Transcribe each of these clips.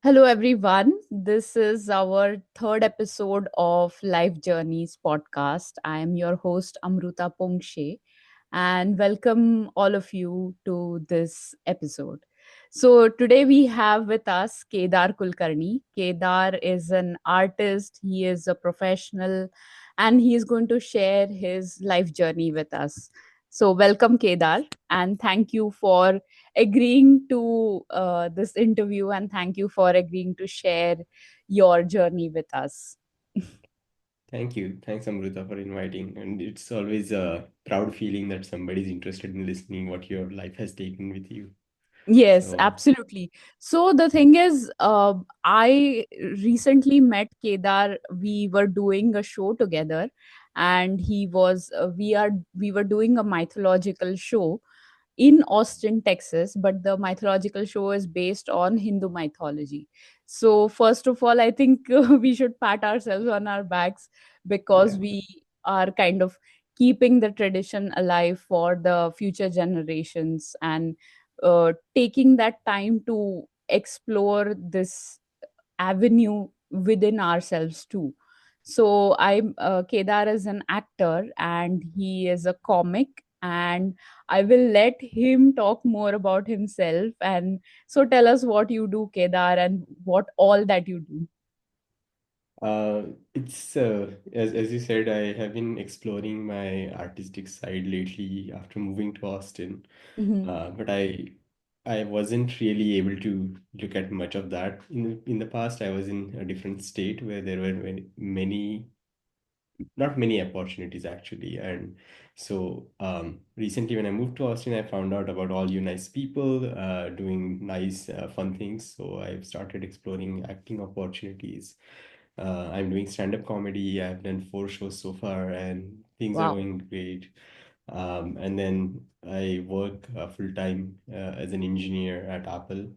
Hello, everyone. This is our third episode of Life Journeys podcast. I am your host, Amruta Pongshe, and welcome all of you to this episode. So, today we have with us Kedar Kulkarni. Kedar is an artist, he is a professional, and he is going to share his life journey with us. So, welcome, Kedar, and thank you for agreeing to this interview, and thank you for agreeing to share your journey with us. Thank you. Thanks, Amruta, for inviting. And it's always a proud feeling that somebody's interested in listening what your life has taken with you. Yes, So, absolutely. So the thing is, I recently met Kedar. We were doing a show together, and we were doing a mythological show in Austin, Texas, but the mythological show is based on Hindu mythology. So, first of all, I think we should pat ourselves on our backs because yeah. we are kind of keeping the tradition alive for the future generations and taking that time to explore this avenue within ourselves too. So I'm Kedar is an actor and he is a comic, and I will let him talk more about himself. And so tell us what you do, Kedar, and what all that you do. Uh, it's as you said, I have been exploring my artistic side lately after moving to Austin. Hmm. But I wasn't really able to look at much of that in the past. I was in a different state where there were many not many opportunities actually. And so recently when I moved to Austin, I found out about all you nice people doing nice fun things. So I've started exploring acting opportunities. I'm doing stand-up comedy. I've done 4 shows so far and things are Wow. going great. And then I work full-time as an engineer at Apple.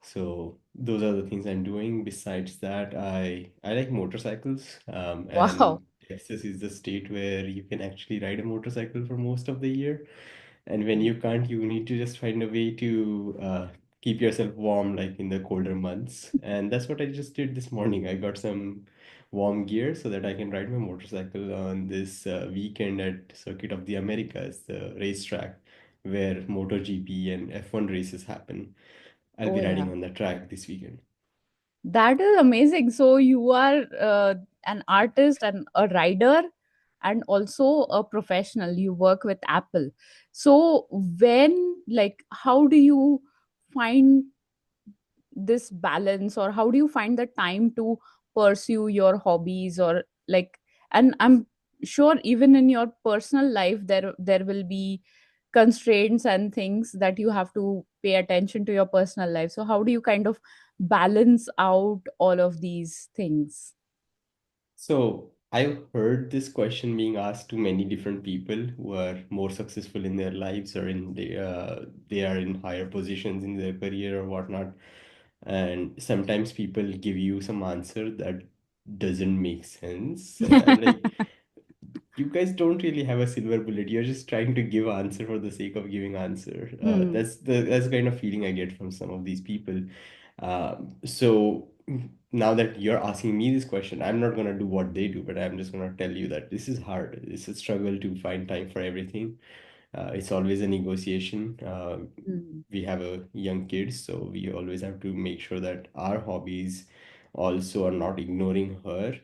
So those are the things I'm doing. Besides that, I like motorcycles. Wow. And Texas is the state where you can actually ride a motorcycle for most of the year. And when you can't, you need to just find a way to keep yourself warm, like in the colder months. And that's what I just did this morning. I got some warm gear so that I can ride my motorcycle on this weekend at Circuit of the Americas, the racetrack where MotoGP and F1 races happen. I'll Oh, be riding yeah. on that track this weekend. That is amazing. So you are an artist and a writer and also a professional. You work with Apple. So how do you find this balance, or how do you find the time to pursue your hobbies, or like, and I'm sure even in your personal life there will be constraints and things that you have to pay attention to your personal life. So how do you kind of balance out all of these things? So I've heard this question being asked to many different people who are more successful in their lives or they are in higher positions in their career or whatnot. And sometimes people give you some answer that doesn't make sense. And I'm like, you guys don't really have a silver bullet. You're just trying to give answer for the sake of giving answer. Hmm. That's the kind of feeling I get from some of these people. So now that you're asking me this question, I'm not gonna do what they do, but I'm just gonna tell you that this is hard. It's a struggle to find time for everything. It's always a negotiation. Hmm. We have a young kids, so we always have to make sure that our hobbies also are not ignoring her.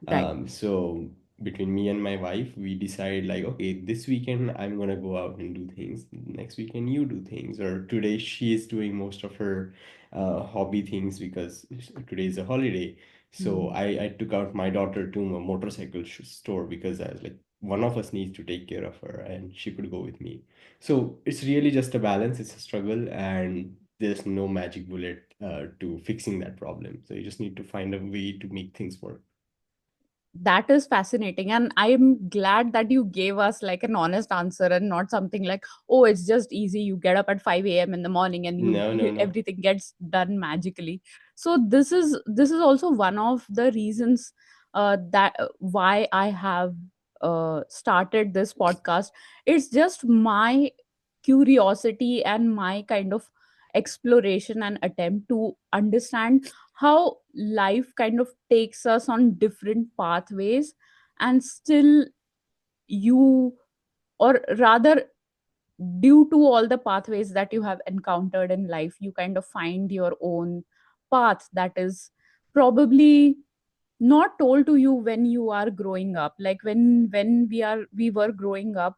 Right. So between me and my wife, we decide like, okay, this weekend I'm gonna go out and do things. Next weekend you do things. Or today she is doing most of her hobby things because today is a holiday. So Hmm. I took out my daughter to a motorcycle store because I was like, one of us needs to take care of her, and she could go with me. So it's really just a balance. It's a struggle, and there's no magic bullet to fixing that problem. So you just need to find a way to make things work. That is fascinating, and I'm glad that you gave us like an honest answer and not something like, oh, it's just easy, you get up at 5 a.m. in the morning and No, no, no. everything gets done magically. So this is also one of the reasons that why I have started this podcast. It's just my curiosity and my kind of exploration and attempt to understand how life kind of takes us on different pathways, and still you, or rather, due to all the pathways that you have encountered in life, you kind of find your own path that is probably not told to you when you are growing up. Like when we were growing up,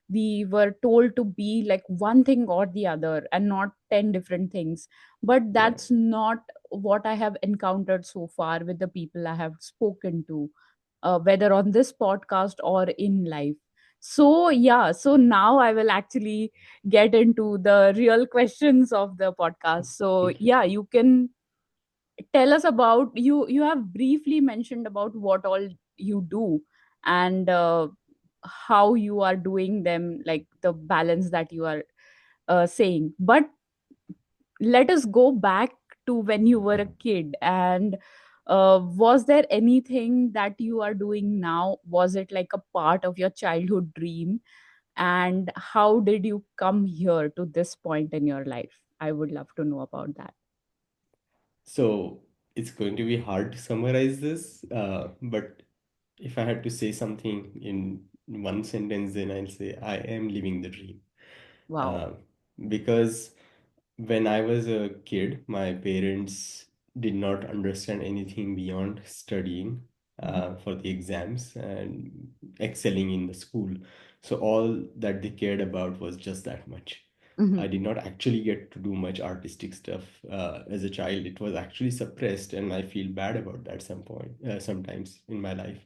we were told to be like one thing or the other and not 10 different things. But Yeah. that's not what I have encountered so far with the people I have spoken to, whether on this podcast or in life. So yeah, so now I will actually get into the real questions of the podcast. So yeah, you can tell us about, you have briefly mentioned about what all you do, and how you are doing them, like the balance that you are saying. But let us go back to when you were a kid, and was there anything that you are doing now, was it like a part of your childhood dream, and how did you come here to this point in your life? I would love to know about that. So it's going to be hard to summarize this, but if I had to say something in one sentence, then I'll say I am living the dream. Wow. Uh, because when I was a kid, my parents did not understand anything beyond studying Mhm. for the exams and excelling in the school. So all that they cared about was just that much. I Mhm. did not actually get to do much artistic stuff as a child. It was actually suppressed, and I feel bad about that sometimes in my life.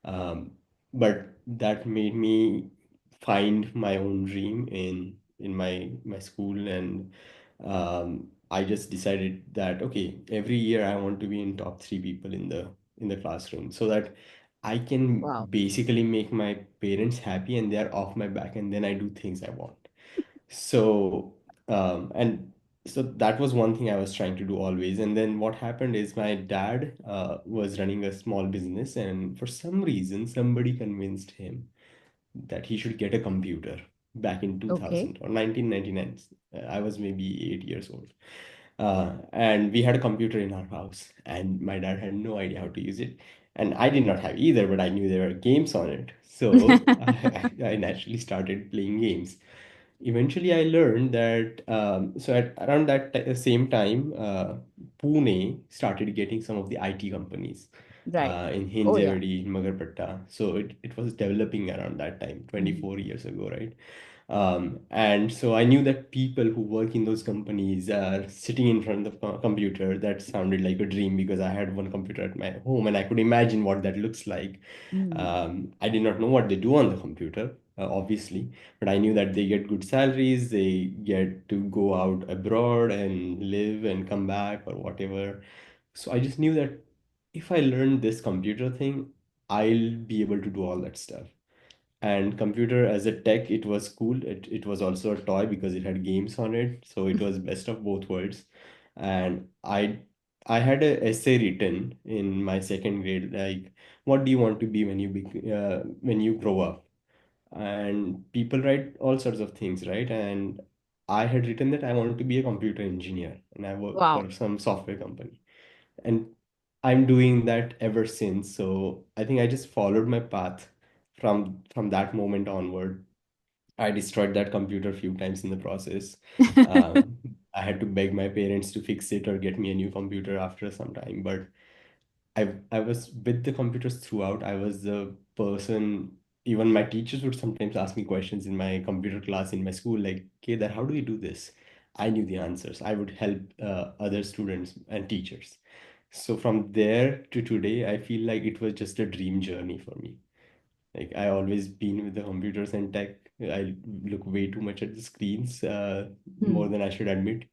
Um, but that made me find my own dream in my school, and I just decided that okay, every year I want to be in top three people in the classroom, so that I can Wow. basically make my parents happy and they are off my back, and then I do things I want. So, and so that was one thing I was trying to do always. And then what happened is my dad was running a small business, and for some reason, somebody convinced him that he should get a computer back in Okay. 2000 or 1999. I was maybe 8 years old. And we had a computer in our house, and my dad had no idea how to use it. And I did not have either, but I knew there were games on it. So I naturally started playing games. Eventually, I learned that so at around that same time, Pune started getting some of the IT companies Right. in Oh yeah. Hinjawadi, Magarpatta. So it was developing around that time, Mhm. 24 years ago, right? And so I knew that people who work in those companies are sitting in front of the computer. That sounded like a dream because I had one computer at my home and I could imagine what that looks like. Mm. I did not know what they do on the computer, obviously, but I knew that they get good salaries, they get to go out abroad and live and come back or whatever. So I just knew that if I learn this computer thing, I'll be able to do all that stuff. And computer as a tech, it was cool. It was also a toy because it had games on it. So it was best of both worlds. And I had a essay written in my second grade, like, what do you want to be when you grow up? And people write all sorts of things, right? And I had written that I wanted to be a computer engineer, and I work Wow. for some software company. And I'm doing that ever since. So I think I just followed my path from that moment onward. I destroyed that computer a few times in the process. Um, I had to beg my parents to fix it or get me a new computer after some time. But I was with the computers throughout. I was the person. Even my teachers would sometimes ask me questions in my computer class in my school, like, Kedar, how do you do this? I knew the answers. I would help other students and teachers. So from there to today, I feel like it was just a dream journey for me. Like I always been with the computers and tech. I look way too much at the screens, more Hmm. than I should admit.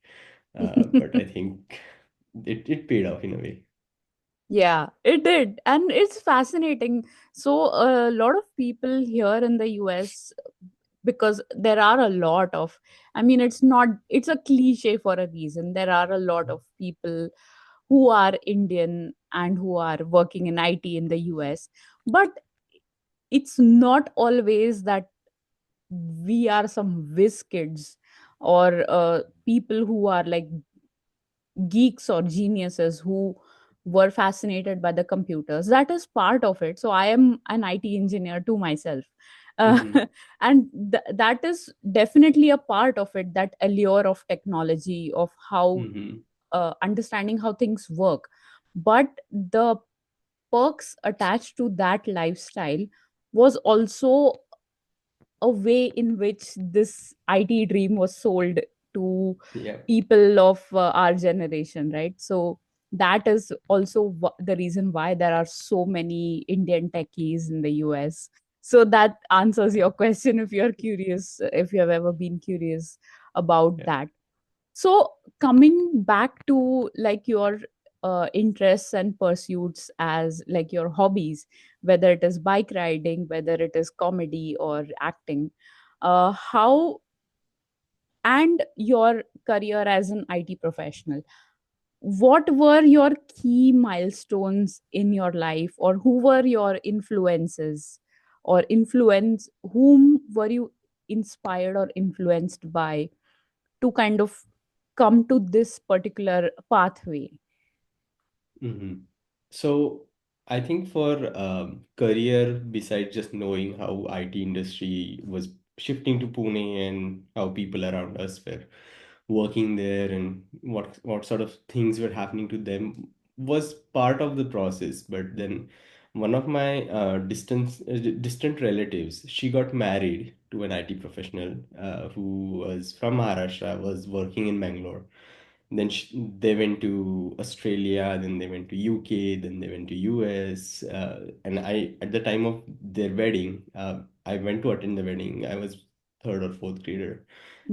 But I think it paid off in a way. Yeah, it did. And it's fascinating. So, a lot of people here in the US, because there are a lot of, I mean, it's a cliche for a reason. There are a lot of people who are Indian and who are working in IT in the US. But it's not always that we are some whiz kids, or people who are like geeks or geniuses who were fascinated by the computers. That is part of it. So I am an IT engineer to myself. uh, Mm-hmm. and that is definitely a part of it, that allure of technology, of how Mm-hmm. understanding how things work. But the perks attached to that lifestyle was also a way in which this IT dream was sold to Yeah. people of our generation, right? So that is also the reason why there are so many Indian techies in the US. So that answers your question, if you're curious, if you have ever been curious about Yeah. that. So coming back to like your interests and pursuits as like your hobbies, whether it is bike riding, whether it is comedy or acting, how and your career as an IT professional, what were your key milestones in your life, or who were your influences, or influence whom were you inspired or influenced by to kind of come to this particular pathway? Mm-hmm. So I think for career, besides just knowing how IT industry was shifting to Pune and how people around us were working there and what sort of things were happening to them was part of the process. But then one of my distant relatives, she got married to an IT professional who was from Maharashtra, was working in Bangalore. Then they went to Australia, then they went to UK, then they went to US. And I, at the time of their wedding, I went to attend the wedding. I was third or fourth grader,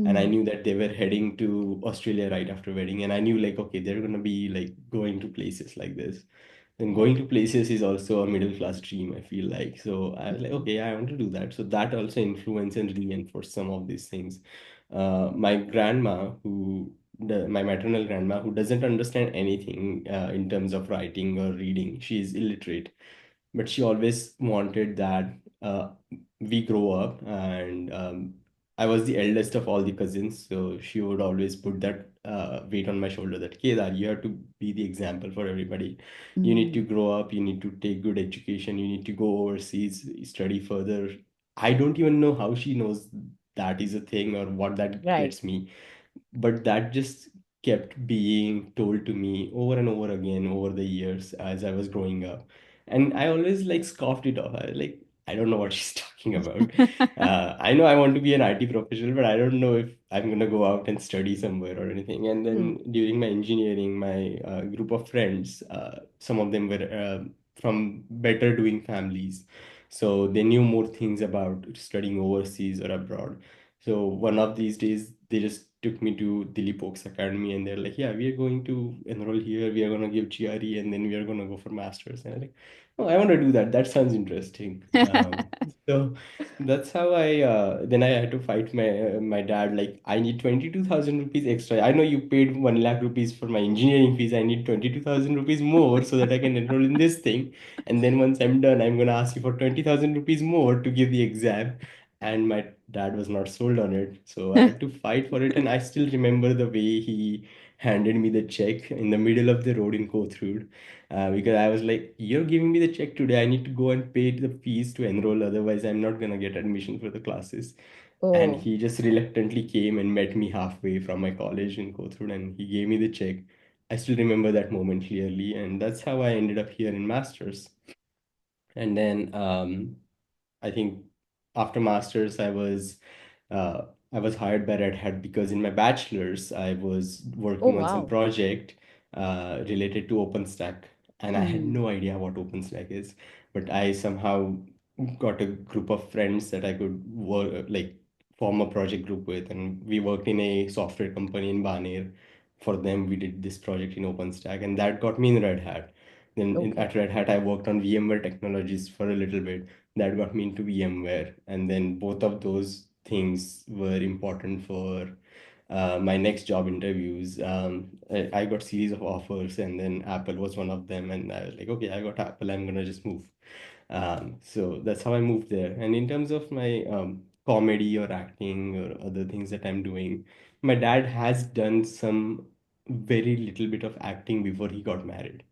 and I Mm, knew that they were heading to Australia right after wedding. And I knew like, okay, they're gonna be like going to places like this. Then going to places is also a middle class dream, I feel like. So I was like, okay, I want to do that. So that also influenced and reinforced some of these things. My grandma, my maternal grandma, who doesn't understand anything in terms of writing or reading, she's illiterate, but she always wanted that we grow up. And I was the eldest of all the cousins, so she would always put that weight on my shoulder that Kedar, you have to be the example for everybody. You need to mm, grow up, you need to take good education, you need to go overseas, study further. I don't even know how she knows that is a thing or what that right. gets me, but that just kept being told to me over and over again over the years as I was growing up. And I always like scoffed it off. I was like, I don't know what she's talking about. I know I want to be an IT professional, but I don't know if I'm gonna go out and study somewhere or anything. And Hmm. then during my engineering, my group of friends, some of them were from better doing families, so they knew more things about studying overseas or abroad. So one of these days, they just took me to Dilip Oaks Academy, and they're like, "Yeah, we are going to enroll here. We are gonna give GRE, and then we are gonna go for masters." And I'm like, "Oh, I want to do that. That sounds interesting." So that's how I. Then I had to fight my dad. Like, I need 22,000 rupees extra. I know you paid 1 lakh rupees for my engineering fees. I need 22,000 rupees more so that I can enroll in this thing. And then once I'm done, I'm gonna ask you for 20,000 rupees more to give the exam. And my dad was not sold on it, so I had to fight for it. And I still remember the way he handed me the check in the middle of the road in Kothrood, because I was like, "You're giving me the check today. I need to go and pay the fees to enroll. Otherwise, I'm not gonna get admission for the classes." And Oh, he just reluctantly came and met me halfway from my college in Kothrood, and he gave me the check. I still remember that moment clearly, and that's how I ended up here in masters. And then I think after masters, uh, I was hired by Red Hat because in my bachelor's I was oh working on some wow. project related to OpenStack, and I had Hmm. no idea what OpenStack is, but I somehow got a group of friends that I could work like form a project group with, and we worked in a software company in Baner. For them, we did this project in OpenStack, and that got me in Red Hat. Then Okay. at Red Hat, I worked on VMware technologies for a little bit. That got me into VMware. And then both of those things were important for my next job interviews. I got series of offers, and then Apple was one of them. And I was like, okay, I got Apple. I'm gonna just move. So that's how I moved there. And in terms of my comedy or acting or other things that I'm doing, my dad has done some very little bit of acting before he got married.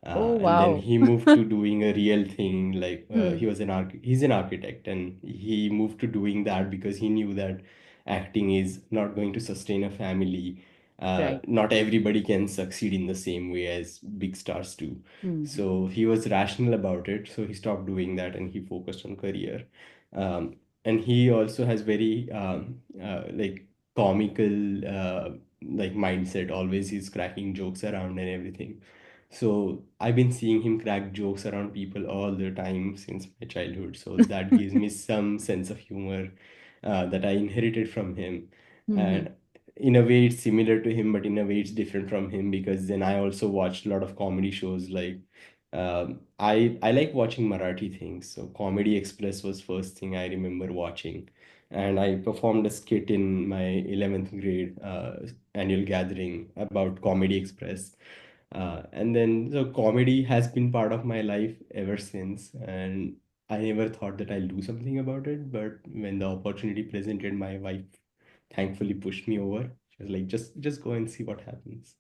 Oh, And then wow. he moved to doing a real thing, like Hmm. he's an architect, and he moved to doing that because he knew that acting is not going to sustain a family. Right. Not everybody can succeed in the same way as big stars do. Hmm. So he was rational about it, so he stopped doing that and he focused on career. And he also has very like comical like mindset. Always he's cracking jokes around and everything. So I've been seeing him crack jokes around people all the time since my childhood. So that gives me some sense of humor that I inherited from him. Hmm. And in a way, it's similar to him, but in a way, it's different from him because then I also watched a lot of comedy shows. Like I like watching Marathi things. So Comedy Express was first thing I remember watching, and I performed a skit in my 11th grade annual gathering about Comedy Express. And then so comedy has been part of my life ever since, and I never thought that I'll do something about it. But when the opportunity presented, my wife thankfully pushed me over. She was like, just go and see what happens.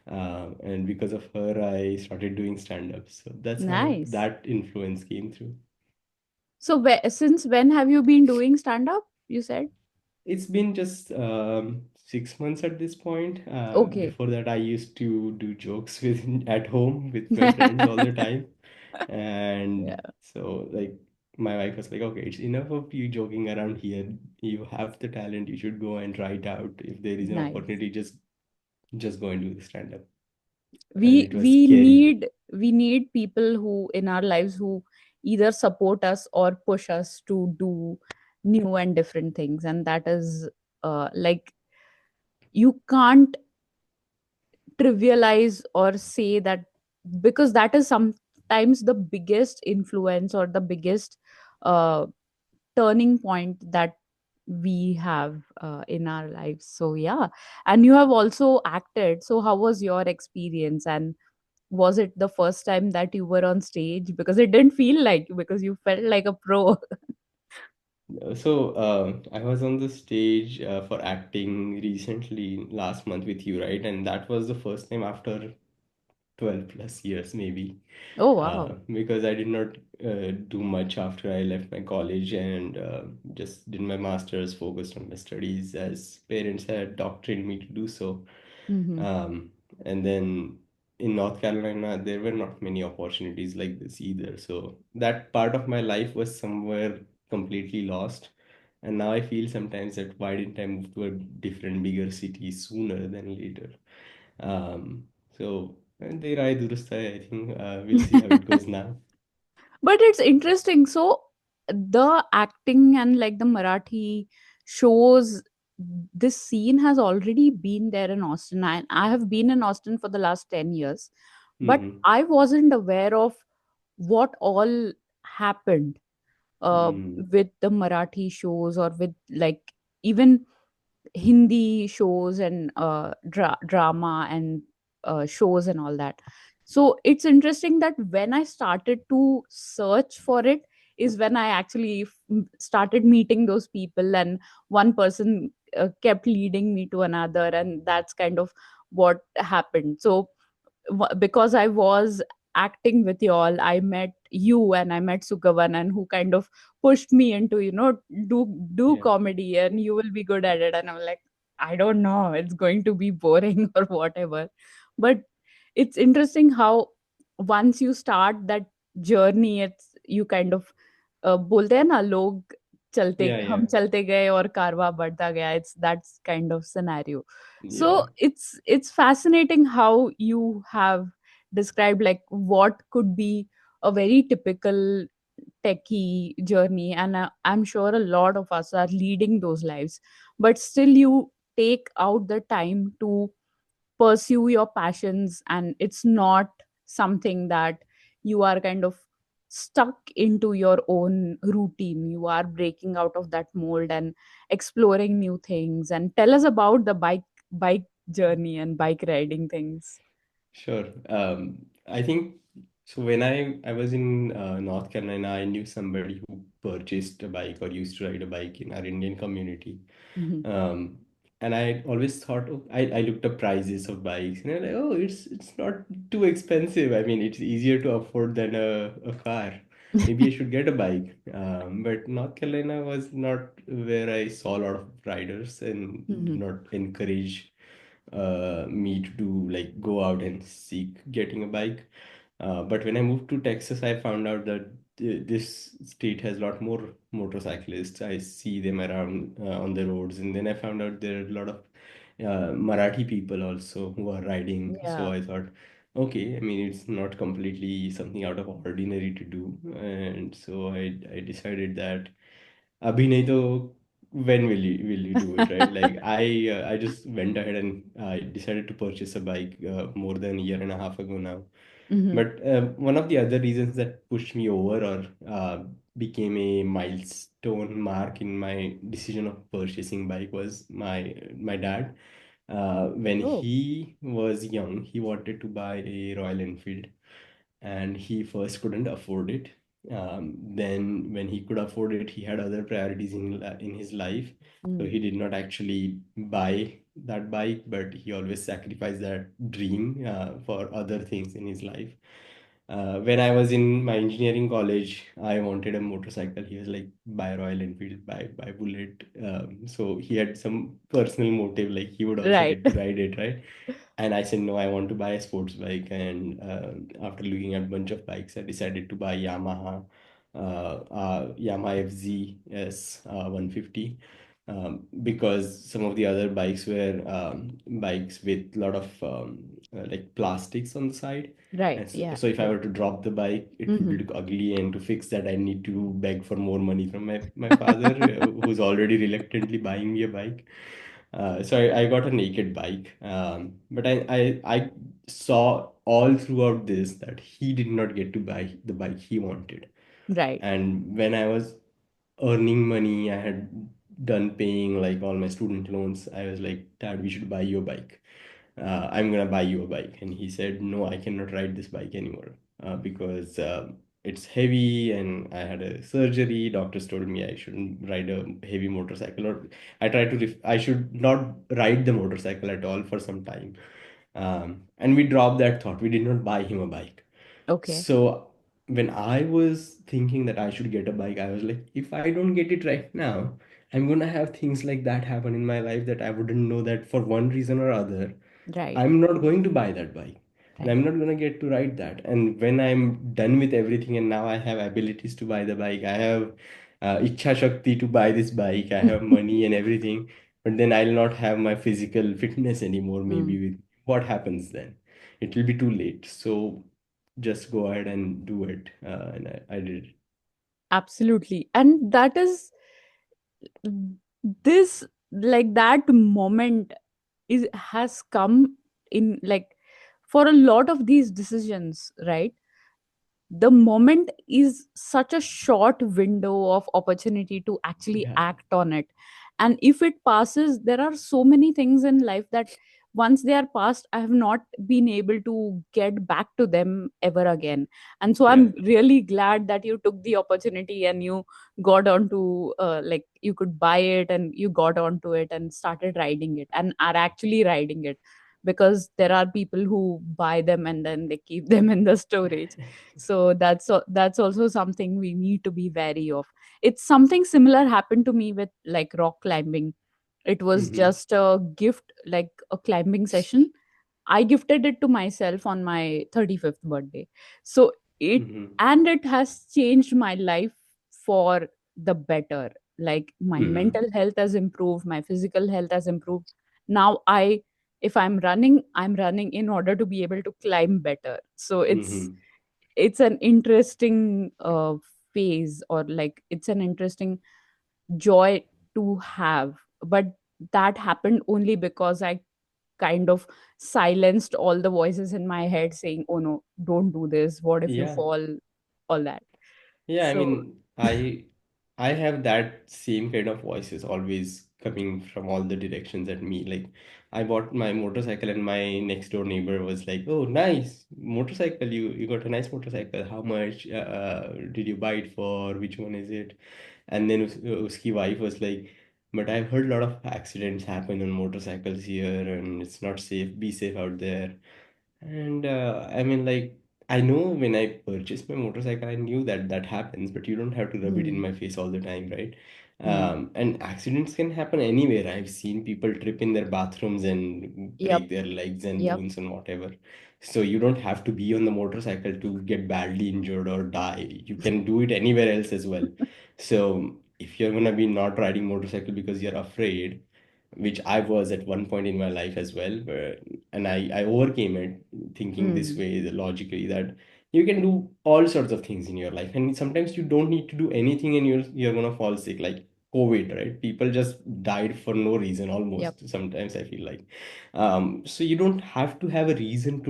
And because of her, I started doing stand-up. So that's how Nice. that influence came through. So, since when have you been doing stand up? You said. It's been just 6 months at this point. Okay. Before that, I used to do jokes with at home with my friends all the time. Yeah. And so, like, my wife was like, okay, it's enough of you joking around here. You have the talent. You should go and try it out. If there is an Nice. opportunity, just go and do the stand-up. And we it was we scary. need we need people who in our lives who either support us or push us to do new and different things, and that is like, you can't trivialize or say that, because that is sometimes the biggest influence or the biggest uh, turning point that we have in our lives. So yeah, and you have also acted. So how was your experience, and was it the first time that you were on stage? Because it didn't feel like, because you felt like a pro. So, I was on the stage for acting recently last month with you, right? And that was the first time after 12 plus years, maybe. Oh, wow. Because I did not do much after I left my college and just did my master's, focused on my studies as parents had doctrined me to do so. Hmm. Um, and then in North Carolina, there were not many opportunities like this either. So that part of my life was somewhere completely lost. And now I feel sometimes that why didn't I move to a different, bigger city sooner than later? So and there I durust hai, I think we'll see how it goes now. But it's interesting. So the acting and like the Marathi shows, this scene has already been there in Austin. I have been in Austin for the last 10 years, but Mm-hmm. I wasn't aware of what all happened Mm. with the Marathi shows, or with like even Hindi shows and drama and shows and all that. So it's interesting that when I started to search for it is when I actually started meeting those people, and one person kept leading me to another, and that's kind of what happened. So because I was acting with y'all, I met you and I met Sukavan, and who kind of pushed me into, do Yeah. comedy and you will be good at it. And I'm like, I don't know, it's going to be boring or whatever. But it's interesting how once you start that journey, it's you kind of बोलते हैं ना लोग, चलते Yeah, हम yeah. चलते गए और कारवा बढ़ता गया. It's that's kind of scenario. So Yeah. it's fascinating how you have described like what could be a very typical techie journey, and I'm sure a lot of us are leading those lives, but still you take out the time to pursue your passions, and it's not something that you are kind of stuck into your own routine. You are breaking out of that mold and exploring new things. And tell us about the bike journey and bike riding things. Sure. I think so. When I was in North Carolina, I knew somebody who purchased a bike or used to ride a bike in our Indian community. Hmm. Um, and I always thought, oh, I looked up prices of bikes, and I'm like, oh, it's not too expensive. I mean, it's easier to afford than a car. Maybe I should get a bike. But North Carolina was not where I saw a lot of riders and did Mhm. not encourage me to do like go out and seek getting a bike. But when I moved to Texas, I found out that this state has a lot more motorcyclists. I see them around on the roads, and then I found out there are a lot of Marathi people also who are riding. So Yeah. I thought, okay, I mean, it's not completely something out of ordinary to do, and so I decided that Abhi nahi to when will you do it, right? Like I just went ahead and I decided to purchase a bike more than a year and a half ago now. Mhm. But one of the other reasons that pushed me over or became a milestone mark in my decision of purchasing bike was my dad. When Oh, he was young, he wanted to buy a Royal Enfield, and he first couldn't afford it. Then, when he could afford it, he had other priorities in his life, so mm, he did not actually buy that bike, but he always sacrificed that dream for other things in his life. When I was in my engineering college, I wanted a motorcycle. He was like, buy Royal Enfield, buy Bullet. So he had some personal motive, like he would also right. get to ride it, right? And I said, no, I want to buy a sports bike. And after looking at a bunch of bikes, I decided to buy Yamaha FZ 150. Because some of the other bikes were bikes with a lot of like plastics on the side. Right. And Yeah. so if I Yeah. were to drop the bike, it would Mhm. look ugly. And to fix that, I need to beg for more money from my father, who's already reluctantly buying me a bike. So I got a naked bike. But I saw all throughout this that he did not get to buy the bike he wanted. Right. And when I was earning money, I had done paying like all my student loans. I was like, Dad, we should buy you a bike. I'm gonna buy you a bike. And he said, no, I cannot ride this bike anymore because it's heavy and I had a surgery. Doctors told me I shouldn't ride a heavy motorcycle, or I should not ride the motorcycle at all for some time. And we dropped that thought. We did not buy him a bike. Okay. So when I was thinking that I should get a bike, I was like, if I don't get it right now, I'm gonna have things like that happen in my life that I wouldn't know that for one reason or other, Right. I'm not going to buy that bike. And Right. I'm not gonna get to ride that. And when I'm done with everything and now I have abilities to buy the bike, I have Ichha Shakti to buy this bike, I have money and everything, but then I'll not have my physical fitness anymore. Mm, Maybe with what happens then? It will be too late. So just go ahead and do it. And I did it. absolutely. And that is this, like, that moment is has come in, like, for a lot of these decisions, right? The moment is such a short window of opportunity to actually Yeah, act on it. And if it passes, there are so many things in life that once they are past, I have not been able to get back to them ever again. And so yeah, I'm really glad that you took the opportunity and you got onto, like, you could buy it and you got onto it and started riding it and are actually riding it. Because there are people who buy them and then they keep them in the storage. So that's also something we need to be wary of. It's something similar happened to me with, like, rock climbing. It was mm-hmm, just a gift, like a climbing session. I gifted it to myself on my 35th birthday. So it mm-hmm, and it has changed my life for the better. Like, my mm-hmm, mental health has improved, my physical health has improved. Now I if I'm running in order to be able to climb better. So mm-hmm. it's an interesting phase, or like it's an interesting joy to have. But that happened only because I kind of silenced all the voices in my head saying, oh no, don't do this, what if you Yeah. fall, all that. Yeah, I So mean, I have that same kind of voices always coming from all the directions at me. Like I bought my motorcycle and my next door neighbor was like, "Oh, nice motorcycle! You got a nice motorcycle. How much did you buy it for? Which one is it?" And then uski wife was like, But I've heard a lot of accidents happen on motorcycles here, and it's not safe. Be safe out there. And I mean, like, I know when I purchased my motorcycle, I knew that that happens, but you don't have to rub it in Hmm. my face all the time, right? Hmm. And accidents can happen anywhere. I've seen people trip in their bathrooms and Yep. break their legs and Yep. bones and whatever. So you don't have to be on the motorcycle to get badly injured or die. You can do it anywhere else as well. So if you're gonna be not riding motorcycle because you're afraid, which I was at one point in my life as well, and I overcame it thinking this Hmm. way logically that you can do all sorts of things in your life, and sometimes you don't need to do anything, and you're gonna fall sick, like COVID, right? People just died for no reason Yep. almost. Sometimes I feel like, so you don't have to have a reason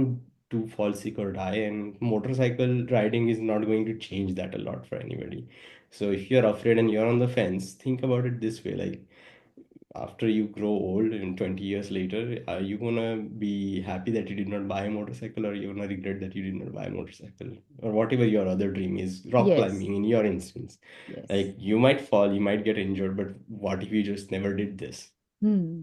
to fall sick or die, and motorcycle riding is not going to change that a lot for anybody. So if you're afraid and you're on the fence, think about it this way, like after you grow old and 20 years later, are you gonna be happy that you did not buy a motorcycle, or are you gonna regret that you did not buy a motorcycle? Or whatever your other dream is, rock Yes. climbing in your instance. Yes. Like you might fall, you might get injured, but what if you just never did this? Hmm.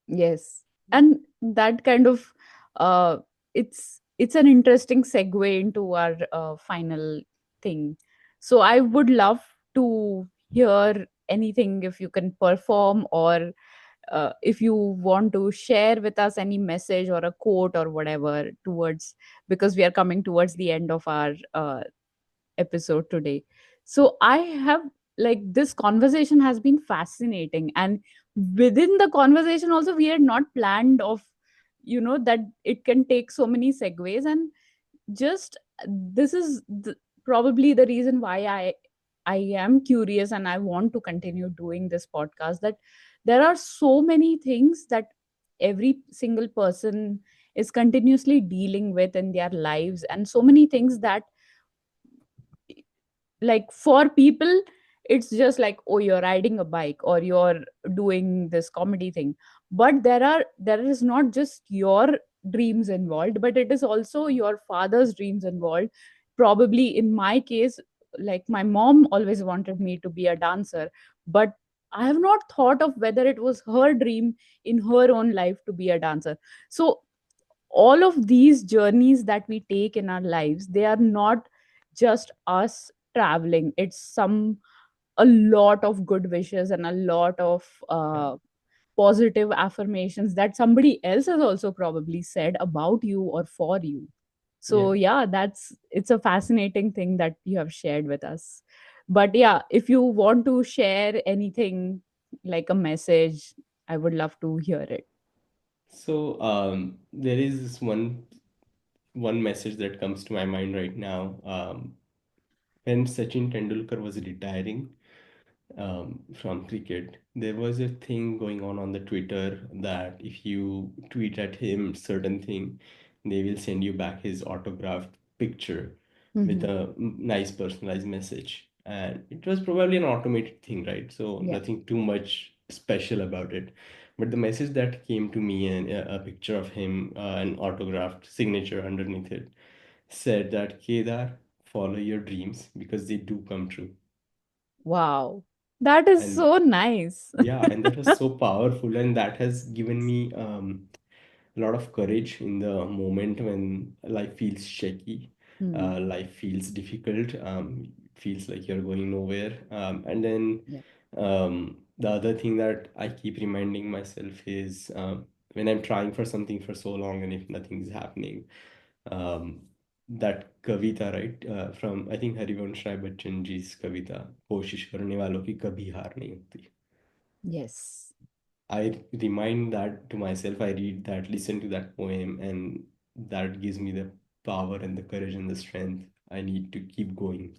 Yes. And that kind of uh it's an interesting segue into our final thing. So I would love to hear anything if you can perform, or if you want to share with us any message or a quote or whatever towards, because we are coming towards the end of our episode today. So I have, like, this conversation has been fascinating, and within the conversation also we had not planned of, that it can take so many segues. And just this is probably the reason why I am curious and I want to continue doing this podcast, that there are so many things that every single person is continuously dealing with in their lives, and so many things that, like, for people it's just like, oh, you're riding a bike or you're doing this comedy thing. But there is not just your dreams involved, but it is also your father's dreams involved. Probably in my case, like, my mom always wanted me to be a dancer, but I have not thought of whether it was her dream in her own life to be a dancer. So all of these journeys that we take in our lives, they are not just us traveling. It's a lot of good wishes and a lot of Yeah. positive affirmations that somebody else has also probably said about you or for you. So Yeah. yeah, it's a fascinating thing that you have shared with us. But yeah, if you want to share anything, like a message, I would love to hear it. So there is this one message that comes to my mind right now. When Sachin Tendulkar was retiring from cricket, there was a thing going on the Twitter that if you tweet at him certain thing, they will send you back his autographed picture with Hmm. a nice personalized message. And it was probably an automated thing, right? So Yeah. nothing too much special about it. But the message that came to me, and a picture of him, an autographed signature underneath it, said that Kedar, follow your dreams because they do come true. Wow. That is And so nice. yeah, and that was so powerful, and that has given me a lot of courage in the moment when life feels shaky, Hmm. life feels difficult, feels like you're going nowhere. And then Yeah. the other thing that I keep reminding myself is when I'm trying for something for so long and if nothing is happening, um, that kavita, right, from I think Harivansh Rai Bachchan ji's kavita, कोशिश करने वालों की कभी हार नहीं होती. Yes. I remind that to myself, I read that, listen to that poem, and that gives me the power and the courage and the strength I need to keep going.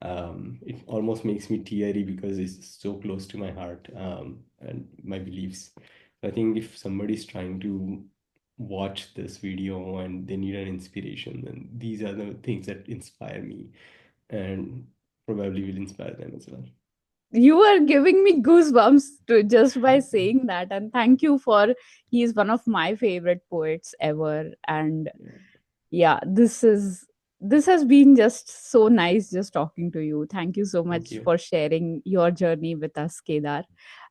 It almost makes me teary because it's so close to my heart, and my beliefs. I think if somebody's trying to watch this video and they need an inspiration, then these are the things that inspire me and probably will inspire them as well. You are giving me goosebumps to just by saying that. And thank you for, he is one of my favorite poets ever. And Yeah. yeah, this is. this has been just so nice just talking to you. Thank you so Thank much you. for sharing your journey with us, Kedar.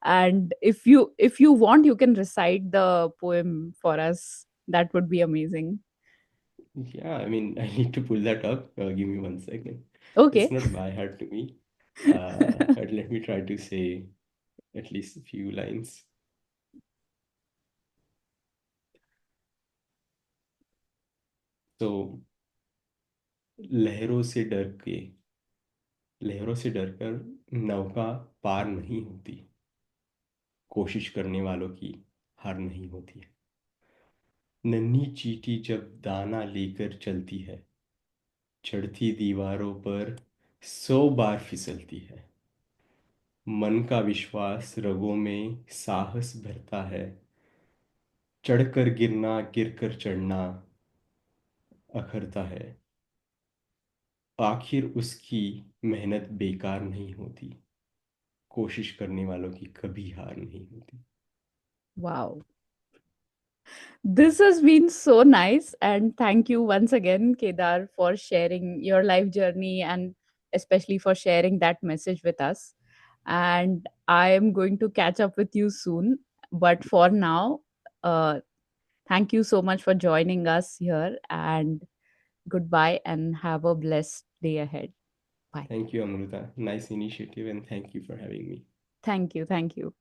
And if you want, you can recite the poem for us. That would be amazing. Yeah, I mean, I need to pull that up. Give me 1 second. It's Okay. not by heart to me. But let me try to say at least a few lines. So, लहरों से डर के लहरों से डरकर नौका पार नहीं होती, कोशिश करने वालों की हार नहीं होती। नन्ही चींटी जब दाना लेकर चलती है, चढ़ती दीवारों पर 100 बार फिसलती है। मन का विश्वास रगों में साहस भरता है, चढ़कर गिरना गिरकर चढ़ना अखरता है। आखिर उसकी मेहनत बेकार नहीं होती, कोशिश करने वालों की कभी हार नहीं होती। Wow. This has been so nice. And thank you once again, Kedar, for sharing your life journey and especially for sharing that message with us. And I am going to catch up with you soon. But for now, uh, thank you so much for joining us here. And goodbye and have a blessed day ahead. Bye. Thank you, Amruta. Nice initiative, and thank you for having me. Thank you. Thank you.